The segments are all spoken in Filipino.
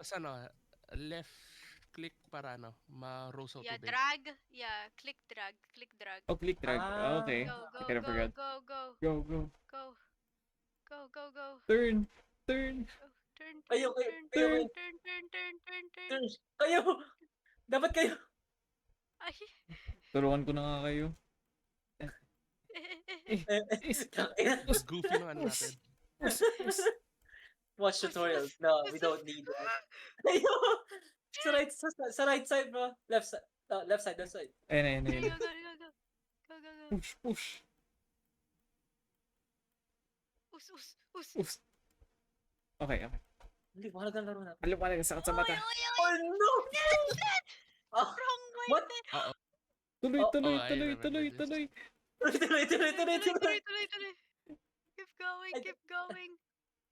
Tapos left click para ma-roll sa Yeah, tubig. drag. Yeah, click drag. Click drag. Oh, click drag. Okay. Go, I go, kind of go, forgot. go, go, Go, go. go, go, go, go. Turn. Turn. Go. Turn, Kayo, turn, kayo, turn, kayo, turn, Turn. kayo. turn, turn, turn, turn, turn. Kayo. Kayo. Dapat kayo. Ay. Turuan ko na nga kayo. Goofy ng natin. Watch tutorials. No, we don't need that. Kayo. Sa right side, bro. Left side. Left side, left side. Ayun, ayun, Go, ayun. go, go, go, go. Go, go, go. Push, push. Us, us. Oops. Okay, okay. Hindi, mahalaga ang laro natin. Alam ko na, sakit sa mata. Oh, no! Ah, Wrong way. what? Tuloy, Oh, tuloy, I tuloy, remember tuloy, this. tuloy. Tuloy, tuloy, tuloy, tuloy. Tuloy. Keep going, keep going.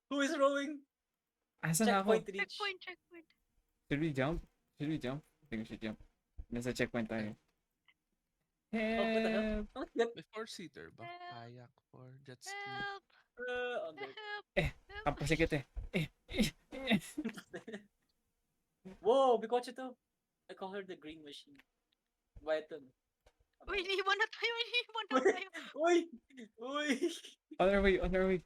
Who is rowing? Asan na ako? Checkpoint reach. Checkpoint. Should we jump? Should we jump? I think we should jump. Nasa checkpoint tayo. Oh, what the hell? Help! Oh, yep. Before seater ba? Kayak or jet ski? Help. Okay. Help. Kampasikit eh. Whoa, Bikochi to. I call her the green machine. Bayton. Uy, iniwan na tayo. Uy! Uy! On our way, on our way.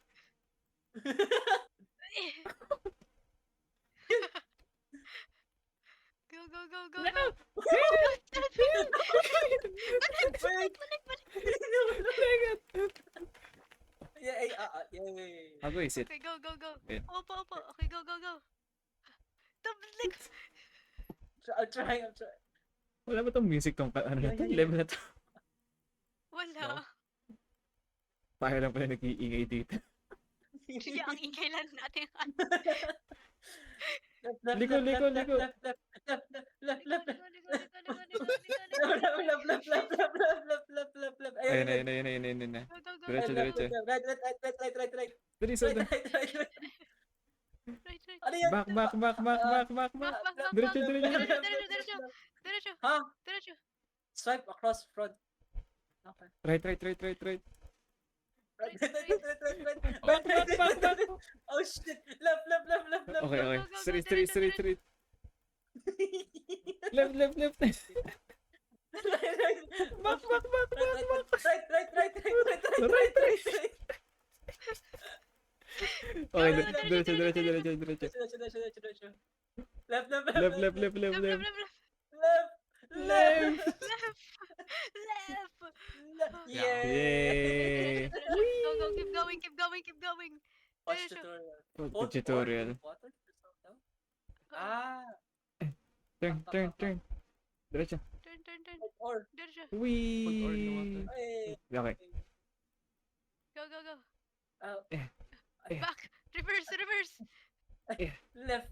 Go. Wait! Yay! How do I sit? Okay, go. Wait. Opo. Okay, go. Double click. I'm trying. Wala ba tong music tong ano na to? Yeah. Level na to? Wala. Tayo lang pala nag-iingay dito. Sige, ang ingay lang natin. Liko. Left. Ayun. Go. Diretso. Right. Dali, soda. Right. Ano yan? Back. Back. Diretso. Diretso. Ha? Diretso. Swipe across front. Okay. Right. Right. Back. Oh shit! Left. Okay. Go. Straight. Left. Back. Right. Okay, diretso. Left. Yay! Go. Keep going. Watch Diretso. tutorial. Tutorial. Water? Ah! Turn. Diretso. Turn. Or. Diretso. Put or in the Wee! water. Ay. Okay. Go. Ah, Back. Reverse. left.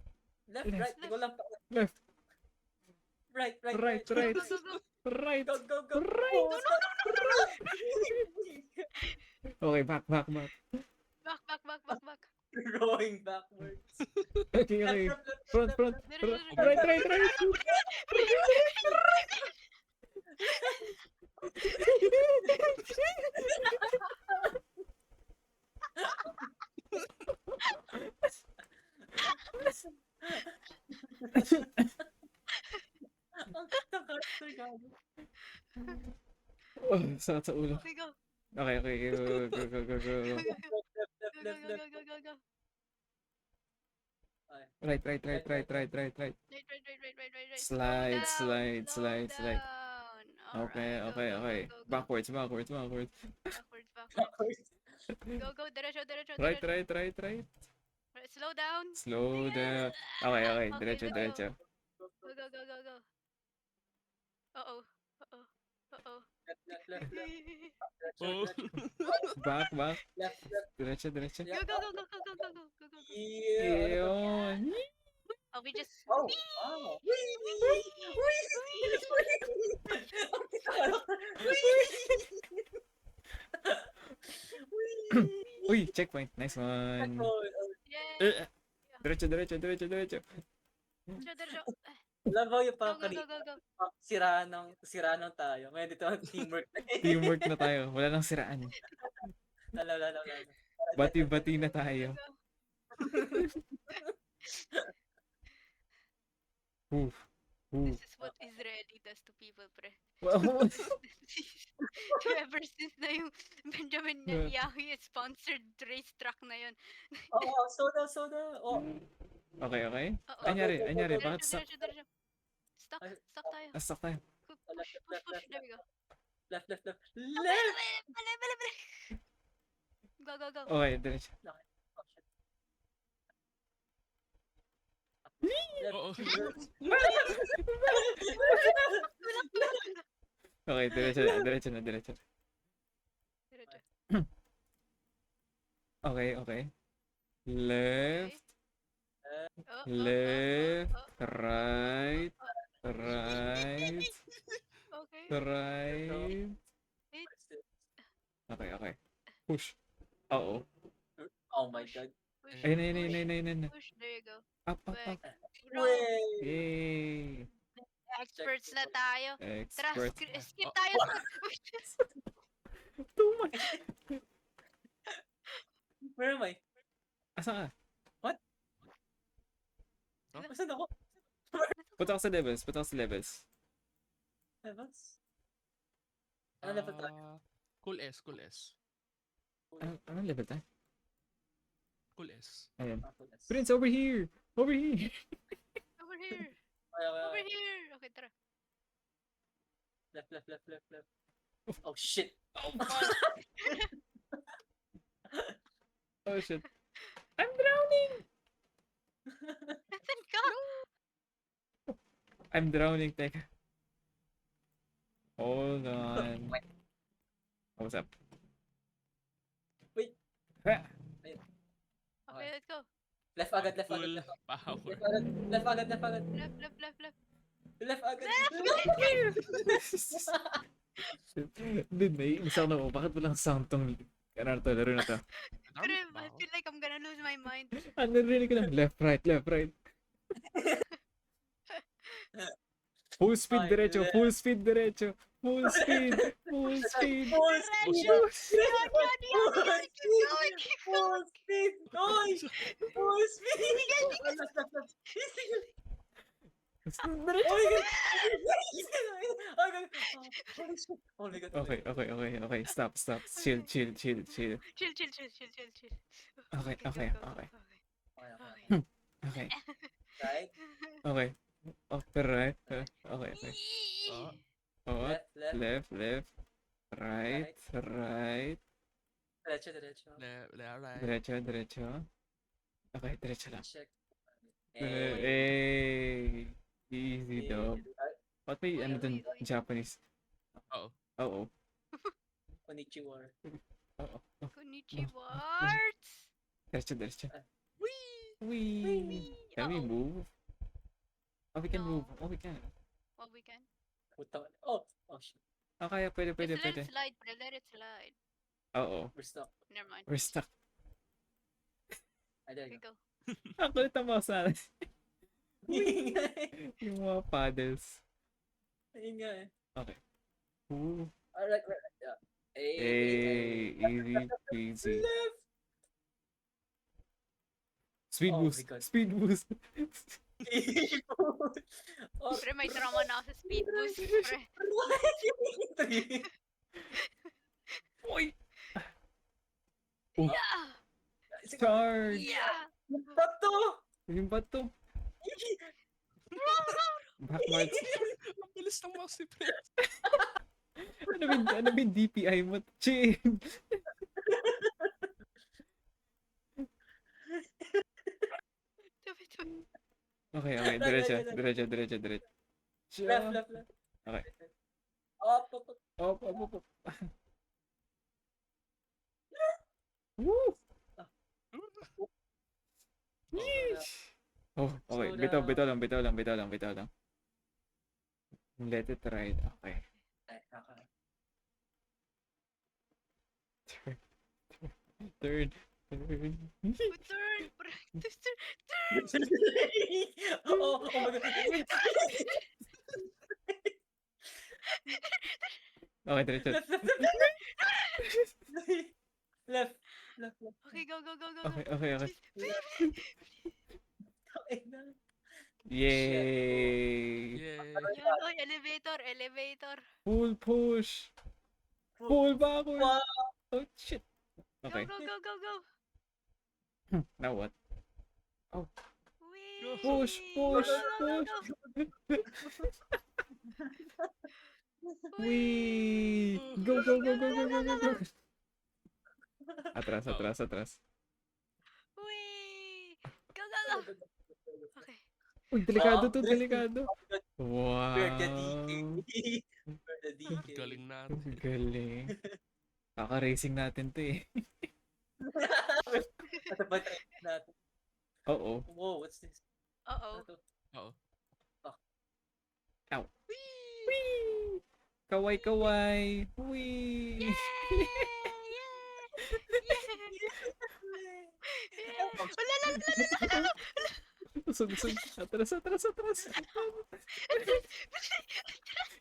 Right. Di ko lang pa. Left. Right. Right. Go. Right. Go. Right. Oh, Okay, back. Back. Going backwards. Okay. Front. Diretso. Right. Ang kakasar gago. Oh, sakit sa ulo. Okay, go. Okay. Go. Go. Right. Right. Slide. Slow down. Okay. Alright, go. Backwards. Backwards. Go. Diretso. Right. Right, slow down. Slow down. Okay. Diretso. Go. Uh-oh. Left. Oh. Back. Left. Diretso. Go. Yun. Oh, we just... Oh. Uy, checkpoint. Nice one. Yay! Diretso. Diretso. Labaw yung Go. kanina. Siraan tayo. Ngayon dito ang teamwork. Teamwork na tayo. Wala nang siraan. Lalo. Bati-bati na tayo. Oof. Oof. This is what Israeli does to people, pre. Wow. Ever since na yung Benjamin Yeah. Netanyahu sponsored racetrack na yun. Oo, soda. Oh, Okay, okay. Oo. Anyari, Diretso, bakit stuck? diretso. Stuck Ay. tayo. Stuck tayo. Push. There we go. left. Bale. Go. Okay, diretso. Oh, shit. Oo. Okay, diretso na. Diretso. Okay. Left, Oh, left, oh. right, Okay. right. Okay. Push. Oo. Oh my god. Push. Ayun. Push. There you go. Up. Back. Bro, Wait. Yay. experts na tayo. Tara, Expert. skip tayo. Too much. Where am I? Asa ka? Saan ako? Punta ka sa levels. Levels? Ano level tayo? Cool S. Anong level tayo? Cool S. Ayan. Levels. Prince, over here! Over here. Okay. Okay, tara. Left. Oh shit. Oh shit. I'm drowning! Nasaan ka? I'm drowning, teka. Hold on. What's up? Wait. Ha! Okay, let's go. Left agad. Full power. Left agad. Left. Dude, naiinis ako na ako. Bakit walang sound tong laro na to? Pero I feel like I'm gonna lose my mind. Narinig ko lang, left, right. Full speed Ay, diretso. left. Full speed. Full speed. Full speed. Keep going. Full speed. Diretso. Oh my god. Oh my god. Okay. Stop. Chill. Chill. Okay. Okay. Right. Okay. Upper right. Okay. Oh, Left. left. Right. Diretso. Right. Diretso. Okay, diretso lang. Check. Hey. Easy daw. Ba't may ano dun? Japanese? Oo. Konnichiwa. Oo. Konnichiwa. Diretso. Wee. Can we move? Oh, we can No. move. Oh, we can. Well, we can. Oh shit. Oh, kaya pwede. Just let it slide, bro. Let it slide. Oo. We're stuck. Never mind. We're stuck. Ay, there Okay, you go. go. Ang kulit ang mouse natin. Yung mga paddles. Ayun nga eh. Okay. Ooh. Alright. Yeah. Hey, easy peasy. Left. Speed Oh my boost. God. Speed boost. Oh, Pre, may trauma na ako sa speed boost, pre. Oy! Yeah! Charge! Yeah! Bato! Yung bato. Backmarks. Ang bilis ng mouse ni Prince. Ano ba yung DPI mo? Chin! Tubi. Okay. Diretso. Left. Okay. Up. Up. Woo! Yeesh! Oh, okay. Slow down. Bitaw lang. Let it ride. Okay. Turn. Turn, pre. Turn. Oh my god. Okay, diretso. Left. Okay, go. Okay. Yay! Yay! Yun, oy, elevator, elevator. Full push! Full backward! Wow! Oh, shit! Go, Okay, go, go, go, go. now what? Whee! Push, push, Go, go, push! go, go. Wee! Go, go, go, go, go, go, go, go! Atras, atras, atras. Whee! Go, go, go. Okay. Uy, delikado Wow, to, drifting. delikado. Wow! We're the DK. We're the DK. Galing natin. Galing. Kaka-racing natin to eh. Ano ba tayo natin? Oo. Whoa, what's this? Uh-oh. Ano to? Oo. Wee! Kaway, kaway! Wee! Yay! Yay! Wala, la, la, la, la. Usog, usog. Atras, atras, atras.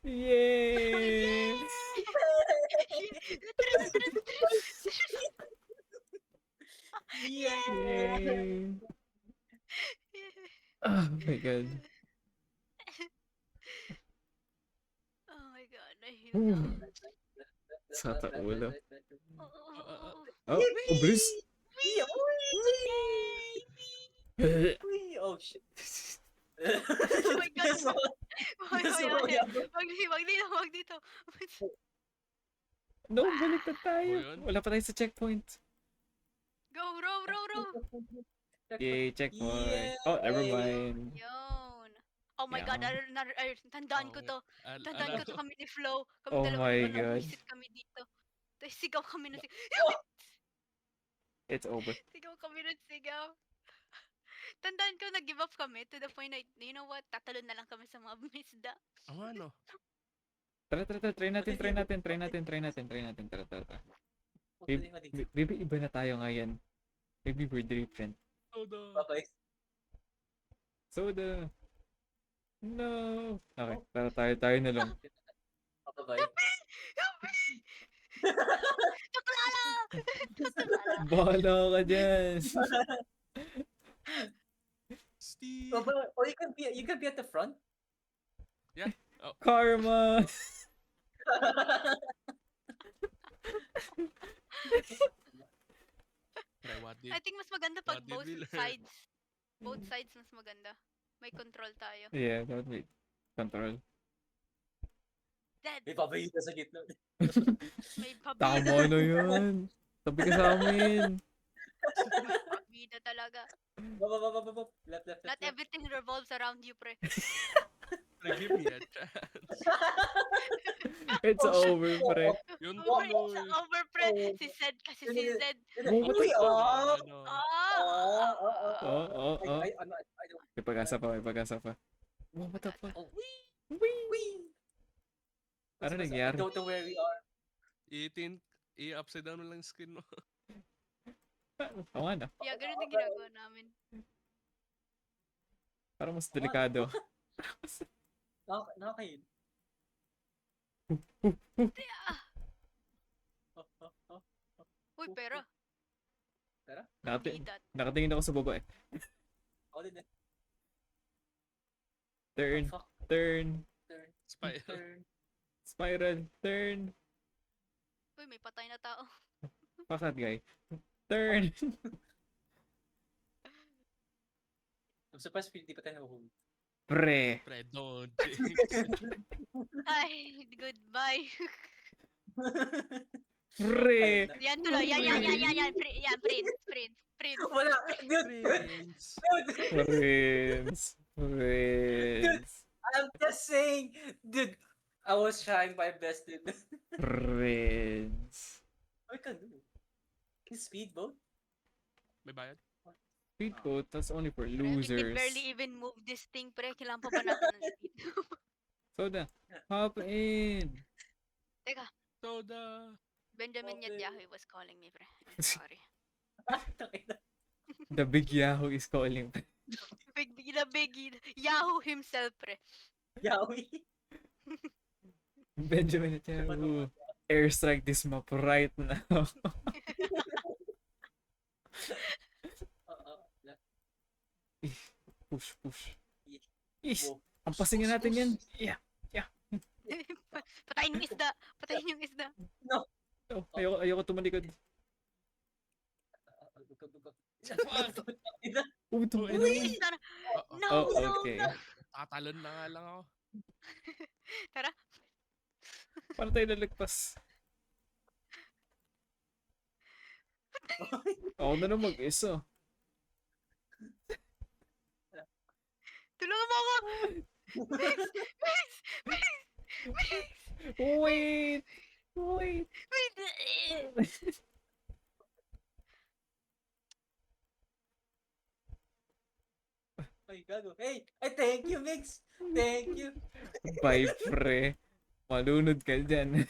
Yay! Yeah! Yay! Oh my god. Oh my god, nahihilo Ooh. na. Sa ulo. Oo, oo, oo. Oh, obris! Oh shit. Oh my God. That's all. Hoy, That's hoy, all, hoy. yeah. Wag dito, wag dito. No, balik na tayo. Oh, yun? Wala pa tayo sa checkpoint. Go, row, row, row. Yay, checkpoint. Yeah. Oh, never mind. Yun. Oh my Yeah. God, tandaan ko to. Tandaan ko to kami ni Flo. Kami Oh dalawa my ni Flo, God. nag-visit kami dito. Tapos sigaw kami na sigaw. It's over. Sigaw kami na sigaw. Tandaan ko, nag-give up kami to the point na, you know what, tatalon na lang kami sa mga misda. Ang ano? Tara, tara, tara. Try natin. Tara, tara, tara. Maybe iba na tayo ngayon. Maybe we're different. Soda. Bye-bye. Soda. No. Okay, tara tayo na lang. Bye-bye. Tuklala! Tuklala! Bahala ka dyan. Steve. Oh, you can be at the front. Karma. Try what did. I think mas maganda pag What did both we learn? sides. Both sides mas maganda. May control tayo. Yeah, that would be control. Dead! May pabayita sa gitna. May pabida. Tama na yun. Tabi ka sa amin. Pabida talaga. Left. Not everything revolves around you, pre. Give me a chance. It's Oh, shit. over, pre. Yun Over, tuloy. it's over, pre. Si Zed kasi si Zed. Uy, oh! Ano? Oh. I don't. May pag-asa pa, may pag-asa pa. Oh, what the fuck? Oh. Wee! I Ano nangyari? don't know where we are. I-upside down mo lang yung screen mo. Oo nga na. Yeah, ganun din ginagawa namin. Parang mas delikado. Nakakain. Uy, pera. Nakati- Need that. Nakatingin ako sa baba eh. Ako din eh. Turn, Fuck. turn, Spiral. Turn. spiral, turn. Uy, may patay na tao. Fuck that guy. Turn. I'm surprised hindi pa tayo nahuhuli. Pre. Pre, don't. Ay, goodbye. Pre. Yan tuloy. Yan. Print. Wala. Dude. Prince. Prince. Prince. I'm just saying. Dude. I was trying my best, dude. Prince. What can do? His speedboat? May bayad? Speedboat, that's only for We can losers. barely even move this thing, pre. Kailangan pa ba natin ng speed? Soda, hop in. Teka, Soda. Benjamin Okay. Netanyahu was calling me, pre. I'm sorry. The big Yahoo is calling. Big Yahoo himself, pre. Yawi. Benjamin Netanyahu, airstrike this map right now. Uh-oh. Push. Is, Wow. ang pasingin natin yan. Yeah. Patayin yung isda. Patayin yung isda. Oh, ayoko tumalikod. Oh, ito. Uy! No, Oh, no, okay. no. Tatalon na nga lang ako. Tara. Paano tayo lalagpas? Ako na lang mag-isa. Tulungan mo ako. Mix! Mix! Mix! Mix! Wait! Wait! Wait! Ay, gago. Hey! Ay, thank you, Mix! Thank you! Bye, pre. Malunod ka dyan.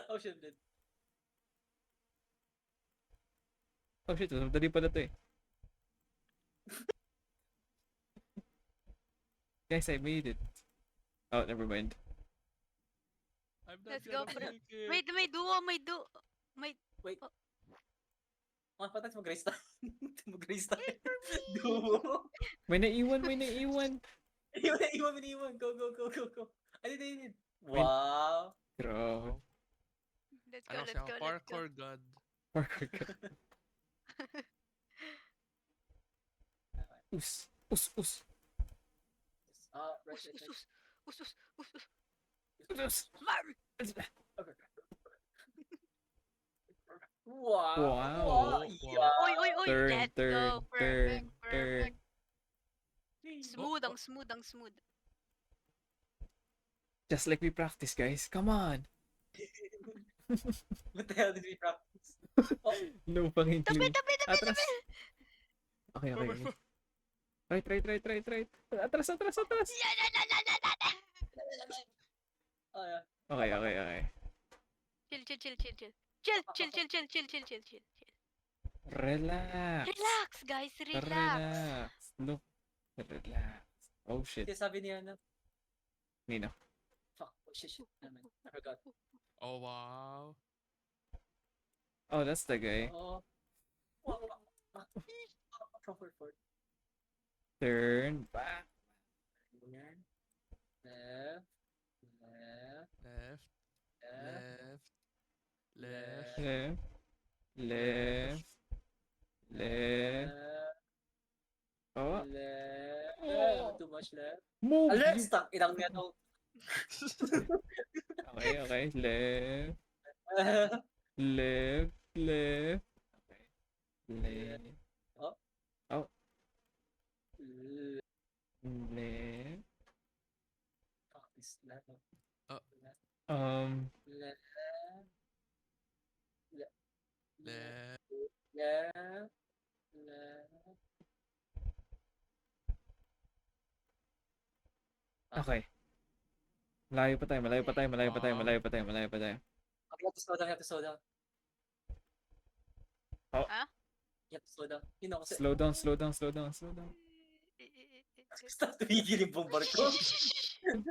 Oh, shit, dude. Oh shit, madali pala to eh. Guys, I made it. Oh, never mind. I'm not Let's go, gonna bro. make it. May duo, may duo. May... Mga patag, mag-race tayo. Mag-race tayo. Duo. May naiwan, may naiwan. Iwan. Go. Ano din? Wow. Grabe. Let's go, Ano let's siya? go, let's go. Parkour god. Parkour ka. Us. Right. Us. Us. Marm! Wow. Wow. Yeah. Oy, Turn, let's turn, go. turn, Perfect. turn. Smooth, ang smooth. Just like we practice, guys. Come on. What the hell did we practice? Oh, No fucking clue. Tabi. Atras. Okay. Right. Atras. oh yeah. Okay. Chill. Relax. Relax, guys, relax. Look. Relax. Oh shit. Kasi sabi niya na, Nino. fuck, oh shit, naman. I forgot. Oh wow. Oh, that's the guy. Oh. Forward. Turn back. Yan. Left. Left. Left. Oh. Left. Too much left. Move. Let's stop. Inang nga to. Okay. Left. Okay. Left. Oh. Oh. Left. Fuck this left. Left. Left. Okay. Malayo pa tayo. You have to slow down. Oh. Huh? You have to slow down. You know, kasi Slow down. stop tumigil yung bombar ko.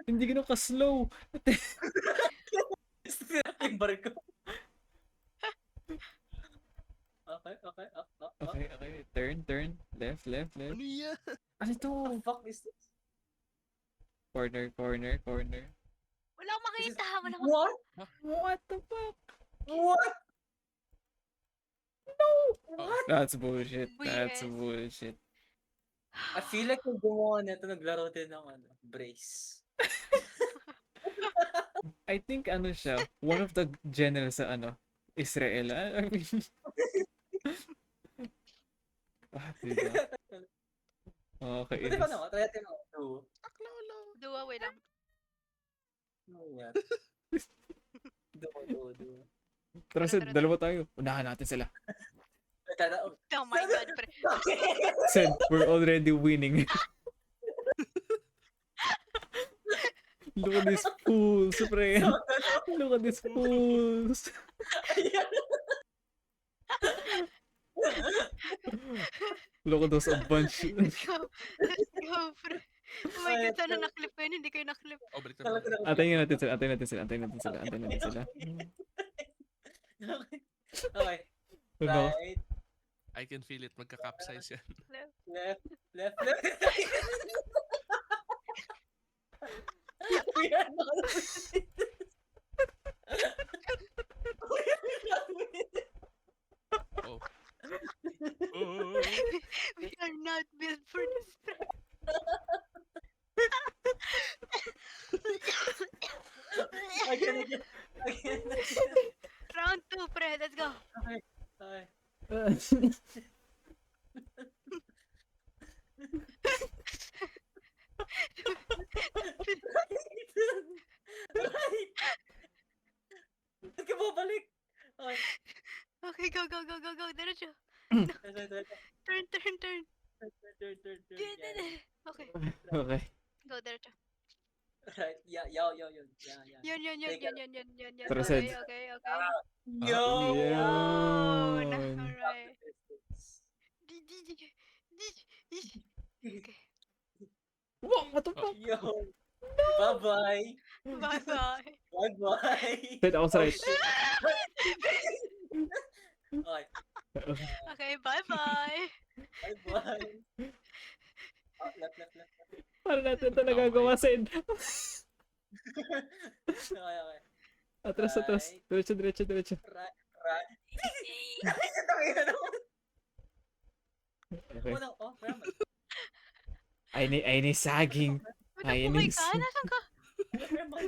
Hindi ganun ka-slow. Stop yung bar ko. Okay. Okay. Turn. Left. Ano yan? Ano to? What the fuck is this? Corner. Wala akong makita. What? What the fuck? What? What? That's bullshit. BS. I feel like yung gumawa nito, naglaro din ng brace. I think ano siya, one of the generals sa Israel. I mean, diba? Okay. Pwede ba naman? Try natin ako. Aklolo. Duwa, wait lang. Ano yan? Do. Tara, Sid, dalawa tayo. Unahan natin sila. Oh my god, pre. Sid, we're already winning. Look at these fools, pre. Look at these fools. Look at those a bunch. Let's go, pre. Oh my god, sana naklip ko yun. Hindi kayo naklip. Oh, balik na. Antayin natin sila. Okay. Ano? Right. I can feel it. Magka-capsize yan. Left. Right. Ba't ka bumalik? Okay. Okay, go, go, go, go, go. Diretso. Right. Turn, turn, turn. Turn. Okay, Okay. go, diretso. Right. Yeah. Yeah. Yun. Tara, Okay, Sed. okay. Yo. Yun. Yun. Alright. Okay. Wow, what the fuck? Yo. Bye-bye. Bye-bye. Bye-bye. Wait, ako sa Oh, right. shit. Okay. Okay, bye-bye. Bye-bye. Oh, left. Paano natin ito nagagawa, Sid? Okay. Atras. Right. Diretso. Right. Tangina naman. Okay. Oh, ramen. Ay ni saging. Ay, Ay, my inis. God. Nasaan ka? Ramen.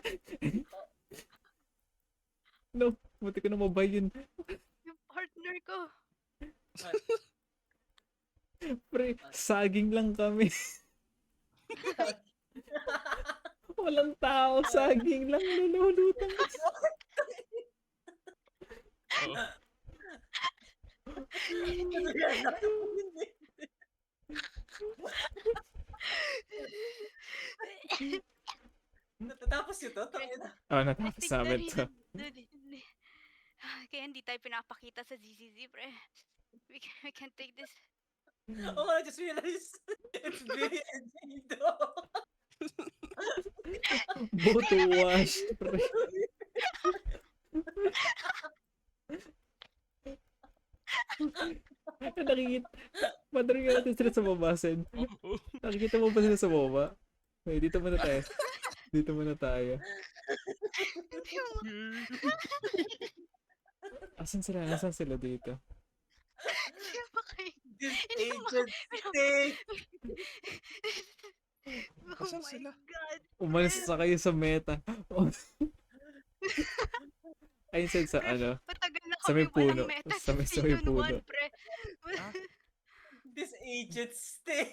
No, buti ko na mabay yun. Yung partner ko. Pre, saging lang kami. Walang tao, saging lang nilulutan. Oo. Natatapos yun to? Tangina. Oh, natapos namin to. Kaya hindi tayo pinapakita sa ZZZ, pre. We can't take this. Oh, I just realized it's Billy and Jado. Boto wash, pre. Nakikita. Madaling nga natin sila sa baba, Sen. Oo. Nakikita mo ba sila sa baba? Okay, dito muna tayo. Hindi mo. Asan sila dito? Hindi mo makain. This Hindi mo agent stay. Oh Asan my sila? God. Umalis na kayo sa meta. Ayun, Sen, sa ano? Matagal na Sa may kami walang puno. meta Sa may season puno. 1, pre. This agent stay.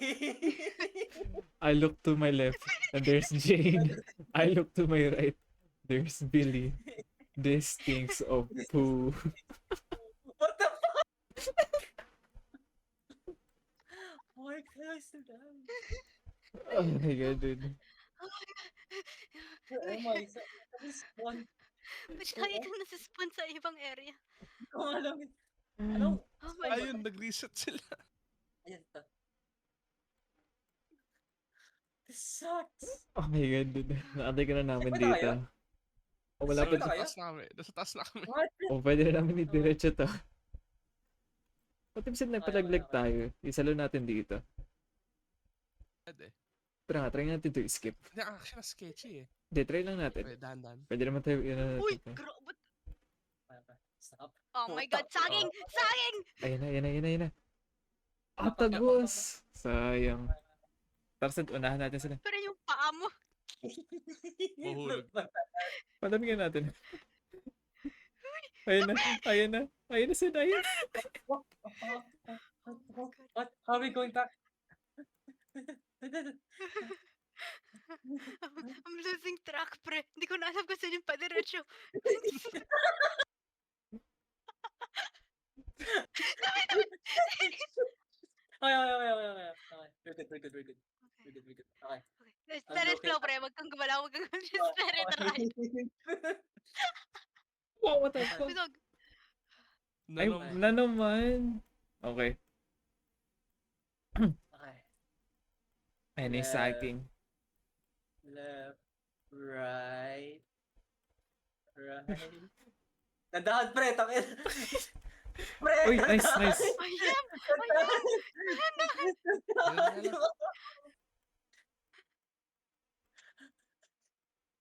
I look to my left, and there's Jane. I look to my right, there's Billy. This stinks of poo. What the fuck? Why can I still die? Oh my god, dude. Oh my, this one. Ba't lagi kang nasa-spawn sa ibang area? Hindi ko alam. Ano? Oh my God. Ayun, nag-reset sila. Ayan to. This sucks. Oh my god, dude. Naantay ka na namin Saan ba dito. tayo? O wala Saan pa ba Nasa tayo? taas namin. Nasa taas na kami. What? O pwede na namin i-diretso to. Pati bisit nagpalaglag Okay. tayo. Isalo natin dito. Pwede. Tara nga, try natin to skip. Hindi, actually, sketchy eh. Hindi, try lang natin. Pwede, dahan-dahan. Pwede naman tayo, Uy, natin. grabe. Stop. Oh my God, saging! Saging! Ayun na. Ah, tagos! Sayang. Tara, Sen, unahan natin sila. Pero yung paa mo. Mahulog. Padamigin natin. Ayun na, Sen, ayun. What? How are we going back? I'm losing track, pre. Hindi ko na alam kung saan yung padiretso. Okay. Very good. Okay. Okay. Let's I'm let it looking flow, pre. Wag kang gumalaw, wag kang just let it ride. Wow, what the fuck? Busog. Ay, na naman. Okay. Okay. Ayun na yung saging. Left. Right. Nadahan, pre. Tangin. Pre. Uy, nice. Ayan!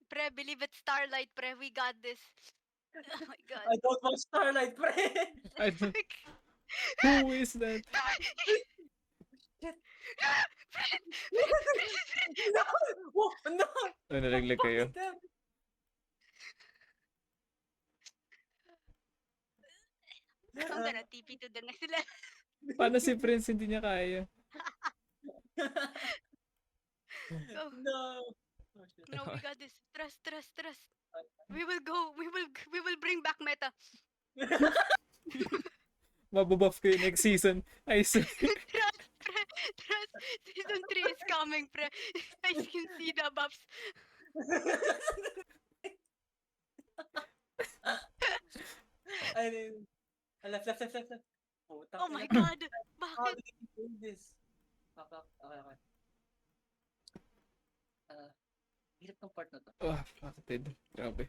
Pre, believe it, Starlight, pre. We got this. Oh my God. I don't want Starlight, pre. I don't, who is that? No! Oh, no! Ay, nalaglag kayo. I'm gonna TP to the next level. Paano si Prince hindi niya kaya? Oh, No. Oh, shit. no, we got this. Trust, trust, trust. We will go. We will bring back meta. Mabubuff ko yung next season. I swear. Trust, pre. Trust. Season 3 is coming, pre. I can see the buffs. I mean, left. Putang Oh my ina. god. How Bakit? do you do this? Okay. Hirap ng part na to. Oh, bakit? Grabe.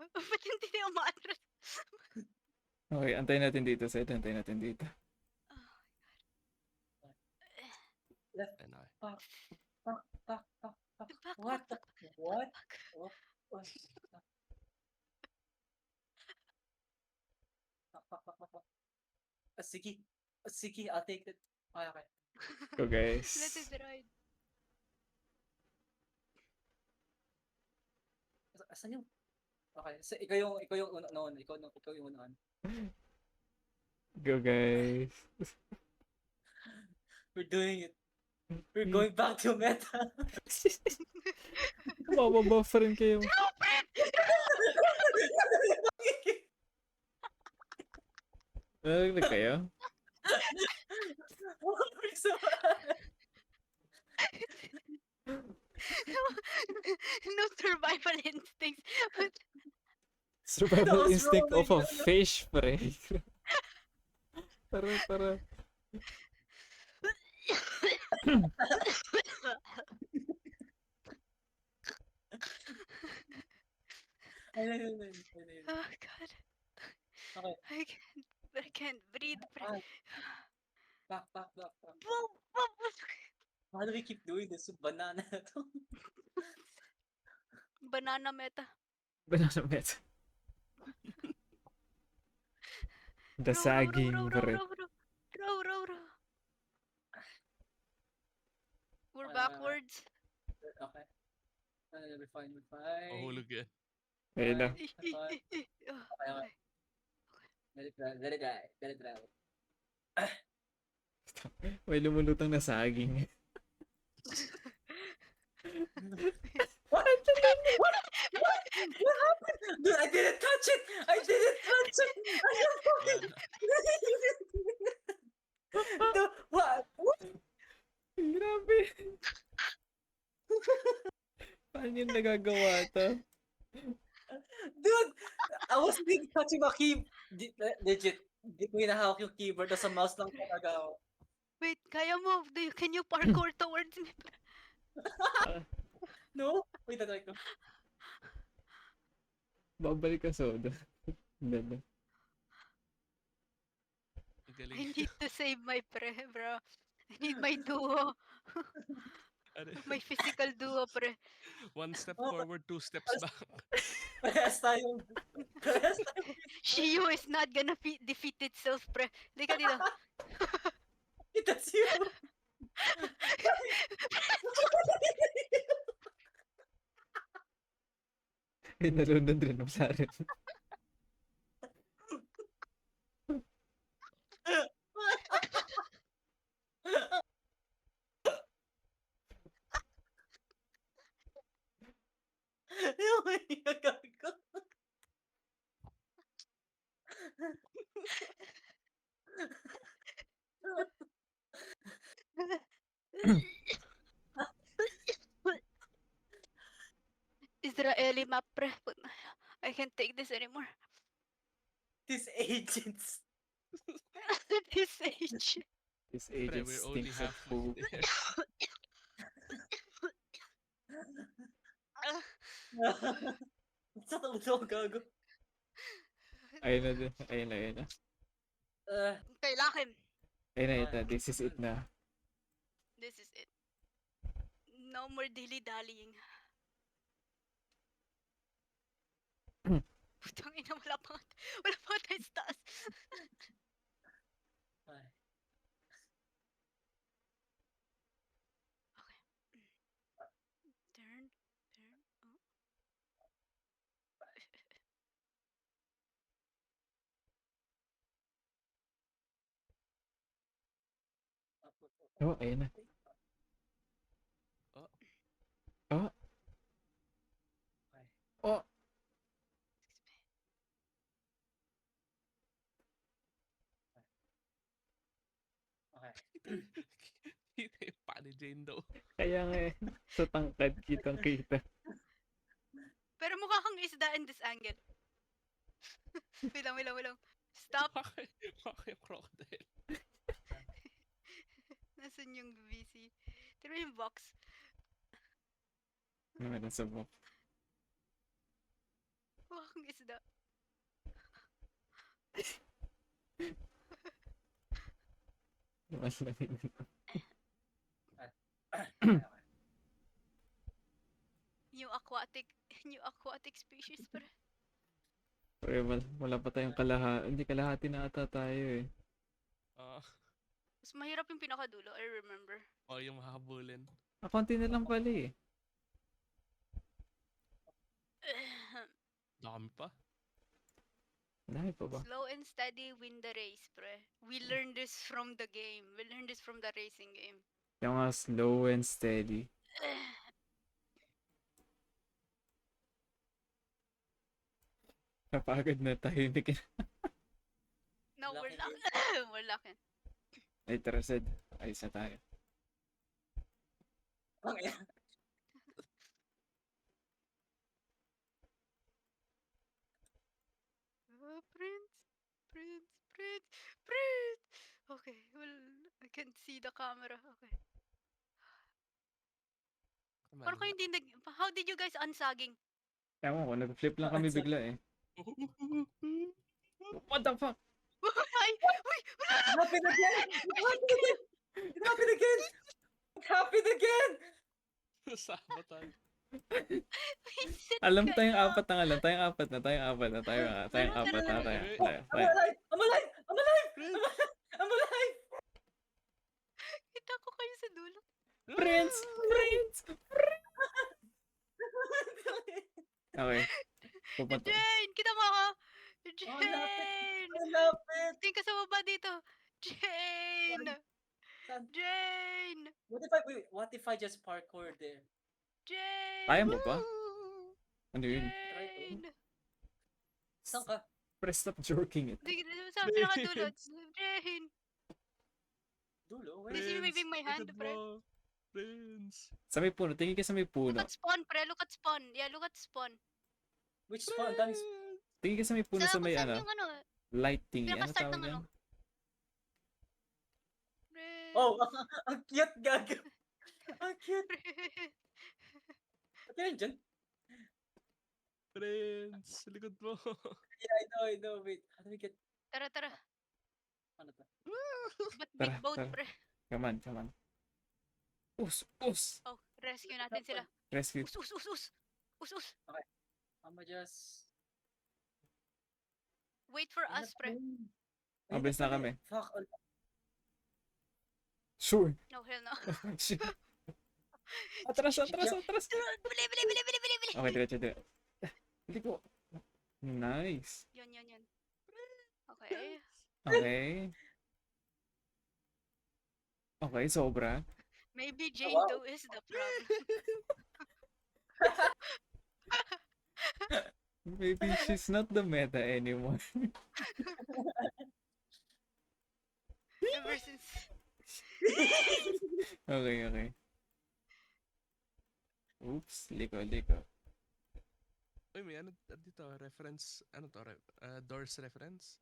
Ba't hindi niya umaatras? Okay, antayin natin dito, Seth. Antayin natin dito. Left. Ano, Back. Back, What the? back, What? back. What? Back. Sige, I'll take it. Okay. Go, guys. Let it ride. Asan yung? Okay, so ikaw yung una. Ikaw yung una. Go, guys. We're doing it. We're going back to meta. Mababuff rin kayo. Nalaglag kayo? No survival instincts. Survival was instinct of a rolling. fish, pre. Tara. Ayun. Oh god. Okay. I can't breathe. Back. Whoa. How do we keep doing this? Banana na to. Banana meta. Banana met. The sagging, pre. Row. We're Ah. backwards. Okay. We're fine. mahulog yan. Ayun na. Okay. Let it dry. May lumulutang na saging. What? What happened? Dude, I didn't touch it. Dude, what? Grabe. Paano yung nagagawa to? Dude, I wasn't even touching my key. Legit. Di ko hinahawak yung keyboard. Nasa mouse lang talaga ako. Wait, kaya mo? Can you parkour towards me? No? Wait, tatry ko. Babalik ka soda. Dada. Ang galing. I need to save my bro. I need my duo. Ano, My physical duo, pre. 1 step Oh, forward, 2 steps back. Parehas tayo. Shiyu is not gonna defeat itself, pre. Lika dito. That's you. Ay, nalunod rin ang sa rin. Yung gago. Israeli map, pre. I can't take this anymore. These agents. This age. This Pre, agent we're only stinks of halfway poop. there. Sa ulo, gago. Ayun na din. Ayun na. Kailangan. Ayun na. This is it na. This is it. No more dilly-dallying. Putang ina, wala pa tayo sa taas. Ay. Oh, ayun na. Oh. Oh. Oh. Okay. Kita yung pa ni Jane daw. Kaya nga eh. Sa tangkad, kitang-kita. Pero mukha kang isda in this angle. Wait lang. Stop. Bakit yung crocodile? Nasaan yung VC? Tira yung box. Ano meron sa book? Mukha kang isda. Mas lang. New aquatic species pre. Pre, wala pa tayong hindi kalahati na ata tayo eh. Ah, Mas mahirap yung pinakadulo, I remember. yung mahabulin. Konti na lang pala eh. Dami pa. Dahil pa ba? Slow and steady win the race, pre. We learned this from the game. We learned this from the racing game. Yung nga slow and steady. Napagod na tayo. No, we're Lucky lucky. We're lucky. Ay, tara Sid. Ayos na tayo. Okay. Prince. Okay, well, I can't see the camera. Okay. Paano kayo hindi How did you guys unsaging? Ewan ko, nag-flip lang kami bigla eh. What the fuck? Ay! Uy! It happened again! It happened again! It happened again! Sabotan. Alam tayong apat na nga lang. Tayong apat na. Tayong apat na. I'm alive! I'm alive! I'm alive! I'm alive! Kita ko kayo sa dulo. Prince! Okay. Pupunta. Jane! Kita mo ako! lapit. Jane! Ang lapit! Tingin ka sa baba dito. Jane! Saan? Jane! What if I just parkour there? Jane! Kaya mo ba? Ano yun? Jane! Saan ka? Press stop jerking it. Sa pinakadulo. Jane! Dulo? Is he waving my hand, pre? Prince. Sa may puno. Tingin ka sa may puno. Look at spawn, pre. Look at spawn. Yeah, look at spawn. Which spawn? Dami Tingin ka sa may puno sa may saan ano. yung ano? Light thingy. Ano Pinaka-start tawag ng yan? ano? Prince! Oh, ang cute gago. Ang cute. Prince! Ba't yun dyan? Prince. Likod mo. Yeah, I know. Wait, how do we get... Tara. Ano to? Ba't big Tara, boat, tara. pre? Come on. Us! Oh, rescue natin sila. Rescue. Us. I'ma just... Wait for us, pre. Mabilis na kami. Fuck. Sure. No, hell no. Shit. Atras. Bili. Okay, diretso. Hindi ko. Nice. Yun. Okay. Okay, sobra. Maybe Jane Wow. Doe is the problem. Maybe she's not the meta anymore. Ever since... Okay. Oops, liko. Uy, may ano dito, reference, doors reference?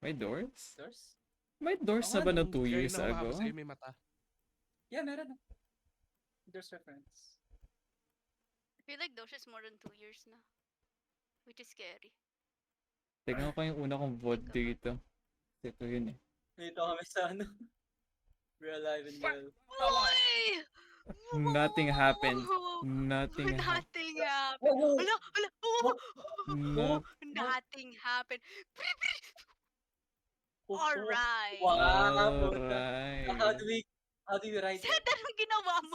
May doors? Doors? May doors Oo na ba nga, na 2 years ago? Sa'yo may mata. Yeah, meron. Doors reference. I feel like those is more than 2 years na. Which is scary. Tignan ko yung una kong VOD dito. Ito yun eh. Dito kami sa ano. We're alive and well. Uy! Nothing happened. Nothing happened. Nothing happened. Oh, Hala! No. Nothing happened. oh, Alright. Wow. Alright. How do you ride Seth, that? anong ginawa mo?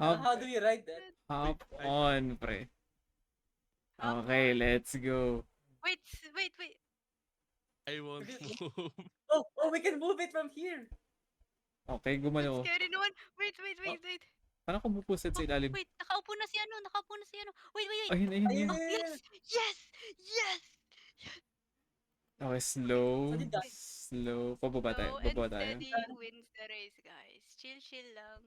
How do you ride that? Hop on, pre. Okay, let's go. Wait. I won't move. Oh, we can move it from here. Okay, That's gumano. scary naman. Wait, wait, wait, wait. Paano kung pupusit sa Oh, ilalim? wait, nakaupo na si ano, nakaupo na si ano. Wait, wait, wait. Ayun, ayun, ayun. Oh, yes, yes, yes. Okay, slow. Saan dito? Slow. Pababa tayo. Slow and Bababa tayo. steady wins the race, guys. Chill, chill lang.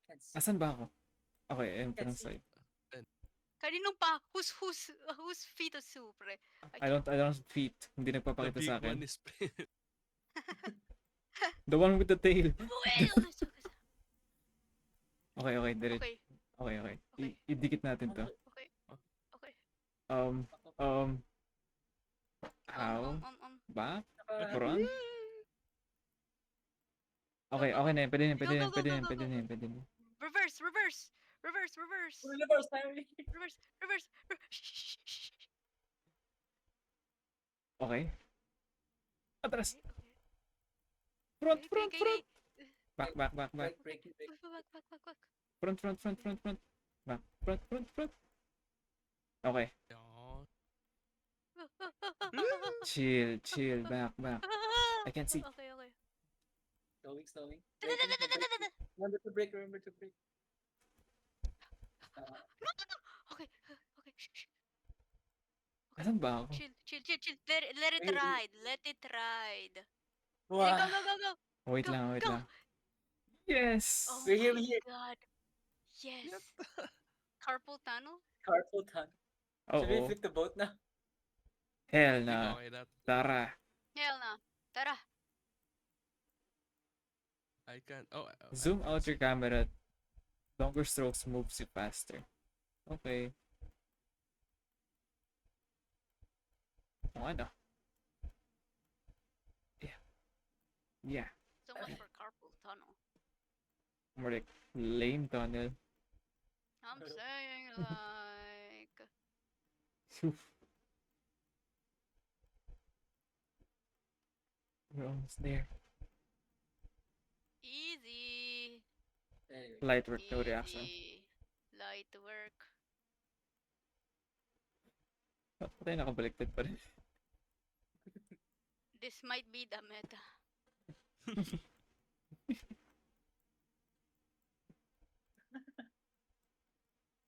Can't see. Asan ba ako? Okay, ayun pa ng Can't see. side. Kaninong pa? Whose feet is super? I don't feet. Hindi The nagpapakita big sa akin. one is The one with the tail. Well, Okay, okay, direct. okay, Okay, okay. Okay. Idikit natin to. okay, okay. How? Back? Naka- Front? Okay, okay na yun. Pwede na yun, pwede na yun, Go, go, pwede na go, yun, go, pwede go. na yun, pwede na yun. Reverse, reverse, reverse, reverse, Reverse tayo. reverse, reverse. Shh, shh, shh. Okay. Atras! Okay, okay. Front, Okay, front, okay, front! okay. Back, back, back, back. Break. Back. Front, front, front, front, front. Back, front, front, front. Okay. Yan. Chill, chill. Back, back. I can see. Okay, okay. Slowing. Remember to break. Okay, okay. Shh, shh. Asan ba ako? Chill. Let it Wait, ride. Let it ride. Wow. Go. Wait Go, lang, wait go. lang. Yes! Oh We're here, my we're here. God. Yes. Carpal tunnel? Careful, Tan. Should we Oo. flip the boat now? Hell Hindi ko na. okay na. Tara. Hell no. Tara. I can't. Oh, Zoom out your camera. Longer strokes moves you faster. Okay. Ano? Yeah. So much for carpal tunnel. More like lame tunnel. I'm saying like... We're almost there. Easy. Anyway. Light work, no reaction. Easy. Light work. Ba't tayo nakabaliktad pa rin? This might be the meta.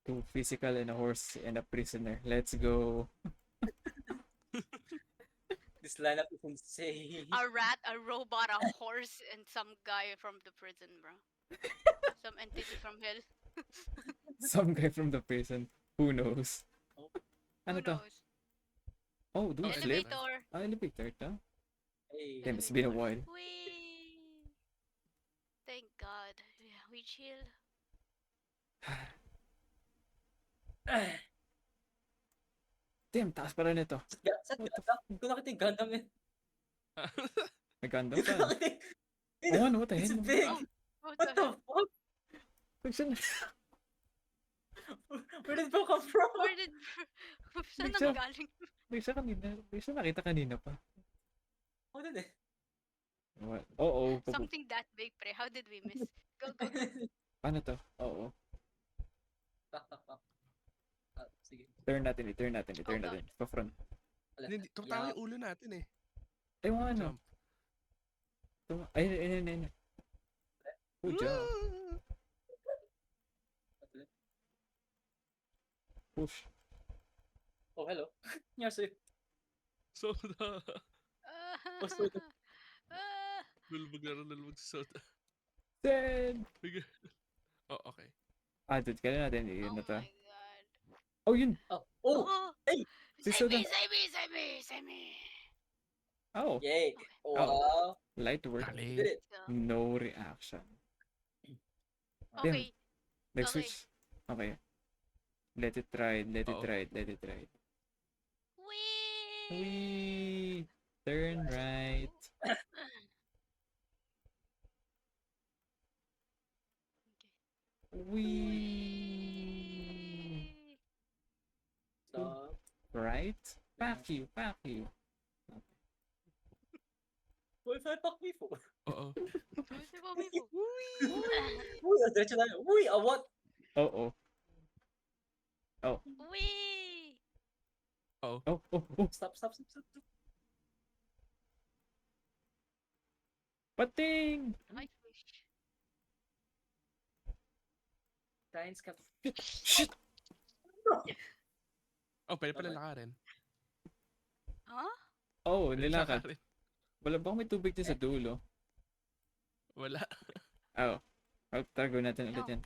Two physical and a horse and a prisoner. Let's go. This lineup is insane. A rat, a robot, a horse, and some guy from the prison, bro. Some entity from hell. Some guy from the prison. Who knows? Ano Who to? knows? Oh, do flip? Elevator. Ah, elevator to? Hey. Damn, it's been a while. Whee! Thank God. Yeah, we chill. Damn, taas pala nito. Saan Gundam? Hindi ko nakita yung Gundam eh. May Gundam Hindi ko pa. nakita Oh, ano? What the It's hell? big. Oh, What the fuck? Where did it come from? Where did... Saan Bigla. nang galing? May siya kanina. May siya nakita kanina pa. How did it? What? Oo. Something that big, pre. How did we miss? Go. Ano to? Oo. Back. Sige. Turn natin. Oh, God. Pa front. Wala. Hindi, tumatama yung ulo natin eh. Ay, mga ano? Jump. Ayun. Oh, jump. Push. Oh, hello. Nangyari sa'yo. Soda. Oh, soda. Lulubog sa soda. Send! Bigla. Oh, okay. Ah, dude, kailan natin yun Oh na to? my God. Oh, yun! Oh, Si Save Soda. me. Oh, yay. Oh. Wow. light work. You Dali. did it. No reaction. Okay. Next Okay. switch. Okay. Let it ride. Oo. Whee! Wee! Turn right. Wee! So, Right? Back you. what if I fuck me for? Oo. Uy, diretso tayo. Uy, what? Oh. Whee! Oh. Stop. Pating! Hi, fish. Giants can... Shit! Oh, pwede pala Okay. lakarin. Huh? Oh, Pwede nilakad. lakarin. Wala bang may tubig din sa dulo? Wala. Oh. Tago natin ulit No. yan.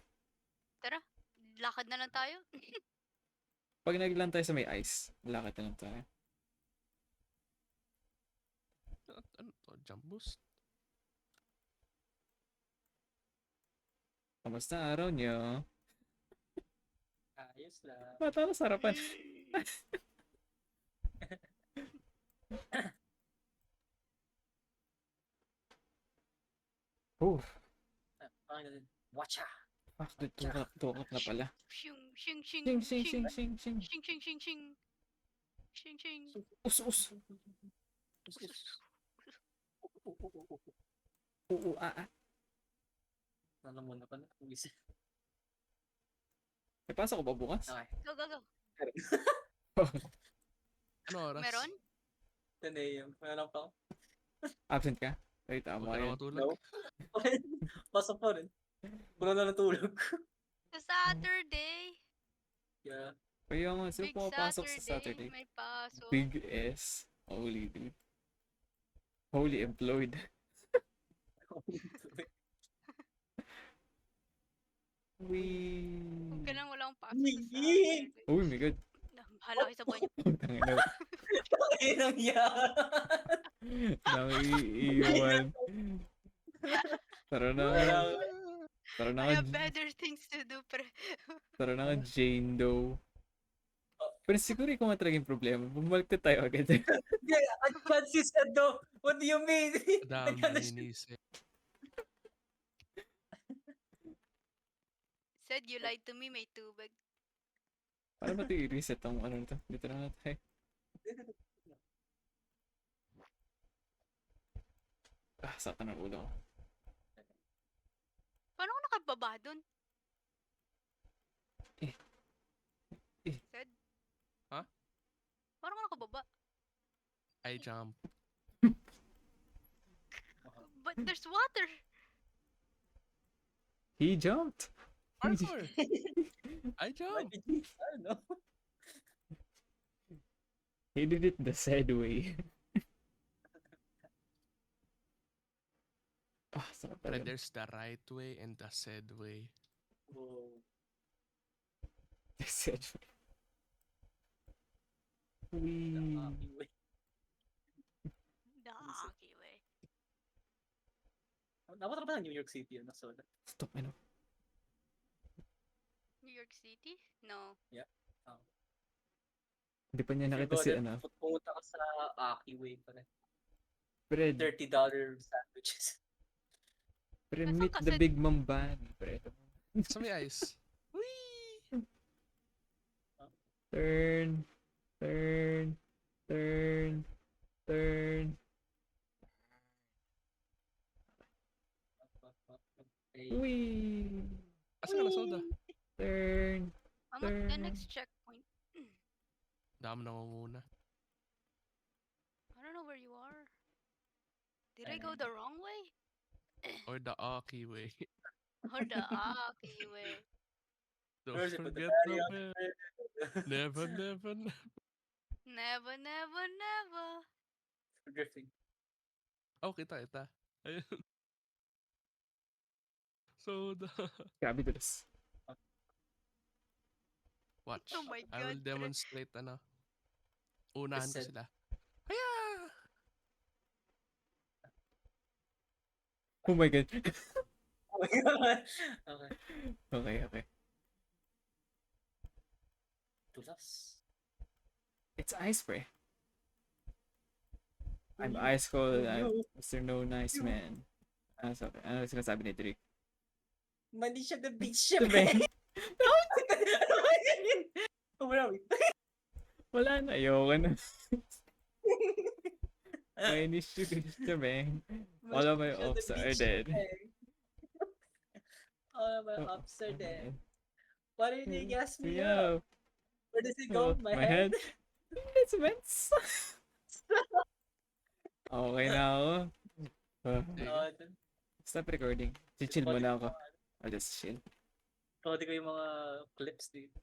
Tara, lakad na lang tayo. Pag naglan tayo sa may ice, lakad na lang tayo. Ano to? Jump boost? Kamusta araw nyo? Ayos lang. Bata na sarapan. Oh, Pakinggan natin. Watcha! fuck, dude, 2 o'clock na pala. Shing, shing, shing, Shing, shing, shing, shing, shing, shing. shing, shing, shing, shing. Shing, shing. Us, us. Oo, Ano muna pa na? Uwis. May pasok ko ba bukas? Okay. Go, go, go. Ano oras? Meron? 10 a.m. Meron pa ako. Absent ka? Wait, Huwag tama ka na yun. matulog. No. Pasok pa rin. Puno na ng tulog. Sa Saturday. Yeah. Kaya nga, sino Big pumapasok sa Saturday? May pasok. Big S. Holy dude. Holy employed. Wee. Huwag ka lang wala akong pasok sa Yee! Saturday. Oh my god. Bahala kayo sa buhay niyo. Tangina. Ay, nang yan. Nangiiwan. Tara na. Tara na I nga. have better things to do, pre. Tara na nga, Jane Doe. Pero siguro ikaw nga talaga yung problema. Bumalik na tayo agad. Yeah, Francis said though. What do you mean? Dami Nagkano na siya? inisip. Said you lied to me, may tubig. Paano ba ito i-reset ang ano nito? Dito na nga tayo. Ah, saka ng ulo ko. Paano ko nakababa dun? Eh. Eh. Said? Ha? Paano ko nakababa? I jump. But there's water. He jumped! Parkour! I Why jump! did you? I don't know. He did it the sad way. Ah, sarap But talaga. there's the right way and the sad way. Whoa. The sad way. Wee. Anyway. The hockey way. Napunta ka ba ng New York City yun? Nasola. Stop, ano? New York City? No. Hindi pa niya If you nakita go si there, ano. pumunta ka sa Aki Way pa rin. Fred, $30 sandwiches. Fred, Nasaan meet ka the sa- big mamban. Fred. Sa may ice. Whee! Turn. Turn. Turn. Turn. Okay. Wee. Asa ka na soda? Turn. I'm at the Turn. next checkpoint. Dami nangunguna. I don't know where you are. Did I go the wrong way? Or the Aki way. Or the hockey way? Don't Where's it? Put the forget battery the on bell. it. Never, never, never. Never, never, never. Drifting. Oh, kita. Ayun. Soda. Grabe dulas. Watch. Oh my I will God, pre. demonstrate ano. Unahan ko Said- sila. Haya! Oh my god. Okay. Okay, okay. Tulas. It's ice spray. I'm ice cold. I'm Mr. No Nice Man. Ano sabi? Ano sinasabi ni Drake? Mali siya the beach siya. Sabi, Where are we? wala na. Ayoko na. May issue siya, man. All of my Siya the ops are beach dead. siya. All of my ops are dead. Why did they gas me up? Where does it go? My head? It's immense. Okay na ako. Sige. dun. Stop recording. Chill muna ako. I'll just chill. Pwede ko yung mga clips dito.